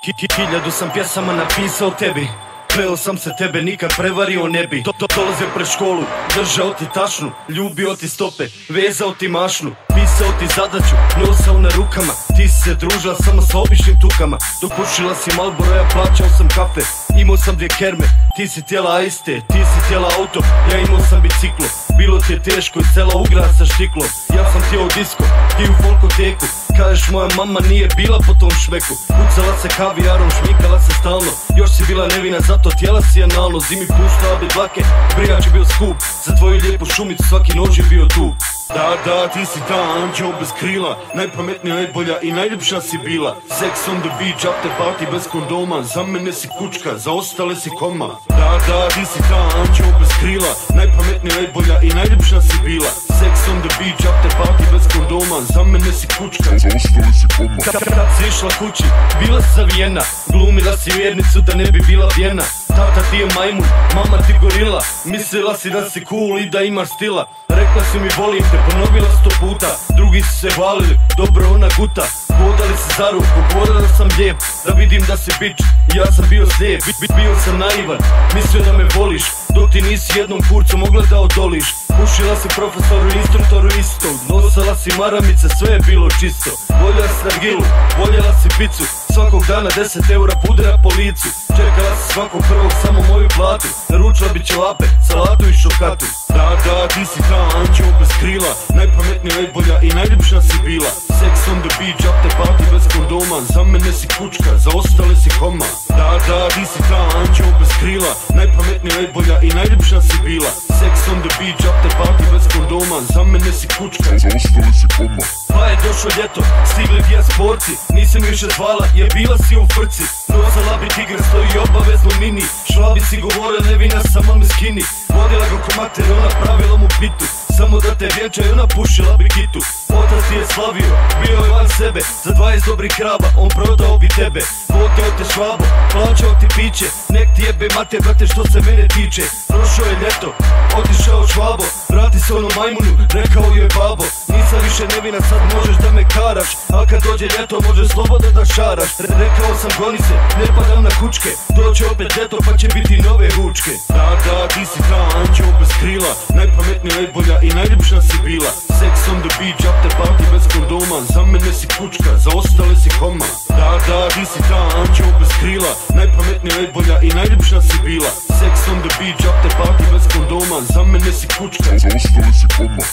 Hiljadu sam pjesama napisao tebi, kleo sam se tebe nikad prevario ne bi. Dolazio pred školu, držao ti tašnu, ljubio ti stope, vezao ti mašnu, pisao ti zadaću, nosao na rukama. Ti si se družila samo sa običnim tukama, dok pušila si Marlboro, ja plaćao sam kafe. Imao sam 2 kerme, ti si tijela iste, ti si tijela auto, ja imao sam biciklo. Bilo ti je teško i cela ugra sa štiklom, ja sam ti u disko, ti u folkoteku. Kažeš moja mama nije bila po tom šmeku, pucala se kavijarom, šmikala se stalno. Još si bila nevina, zato tijela si analno. Zimi puštala bi dlake, brijač je bio skup, za tvoju lijepu šumicu svaki noć je bio tu. Da, ti si ta anđeo bez krila, najpametnija, najbolja i najljepša si bila. Sex on the beach, after party bez kondoma, za mene si kučka, za ostale si koma. Da, ti si ta anđeo bez krila, najpametnija, najbolja i najljepša si bila. Sex on the beach, after party bez kondoma, za mene si kučka, za ostale si koma. Kad si išla kući, bila si zavijena, glumila si vjernicu da ne bi bila vjena. Tata ti je majmun, mama ti gorila, mislila si da si cool i da imaš stila. Rekla si mi volim te, ponovila 100 puta, drugi su se hvalili, dobro ona guta. Vodali si za ruku, govorila da sam lijep, da vidim da si bić, ja sam bio slijep. Bio sam naivan, mislio da me voliš, dok ti nisi jednom kurcu mogla da odoliš. Pušila si profesoru i instruktoru isto, nosala si maramice, sve je bilo čisto. Voljela si nargilu, voljela si picu, svakog dana 10 eura pudra po licu. Čekala si svakog prvog samo moju platu, naručila bi ćevape, salatu i šokatu. Da, ti si ta anđeo bez krila, najpametnija, najbolja i najljepša si bila. Sex on the beach, after party bez kondoma, za mene si kučka, za ostale si koma. Da, ti si ta anđeo bez krila, najpametnija, najbolja i najljepša si bila. Sex on the beach, after party bez kondoma, za mene si kučka, za ostale si koma. Pa je došlo ljeto, stigli dijasporci, nisam više zvala, je bila si u frci. Nosala bi tigrasto i obavezno mini, šla bi si govorila nevina sama me skini. Vodila ga ko mater, ona pravila mu pitu, samo da te vjenča i ona pušila bi kitu. Otac ti je slavio, bio je van sebe, za 20 dobrih krava on prodao bi tebe. Voteo te švabo, plaćao ti piće, nek ti jebe mater brate što se mene tiče. Prošao je ljeto, otišao švabo, vrati se ono majmunu, rekao joj babo. Nisam više nevina, sad možeš da me karaš, a kad dođe ljeto možeš slobodno da šaraš. Rekao sam goni se, ne padam na kučke, doće opet ljeto pa će biti nove ručke. Da, ti si ta anđeo bez krila, najpametnija, najbolja i najljepša si bila. Sex on the beach, after party bez kondoma, za mene si kučka, za ostale si koma. Da, ti si ta anđeo bez krila, najpametnija, najbolja i najljepša si bila. Sex on the beach, after party bez kondoma, za mene si kučka, za ostale si koma.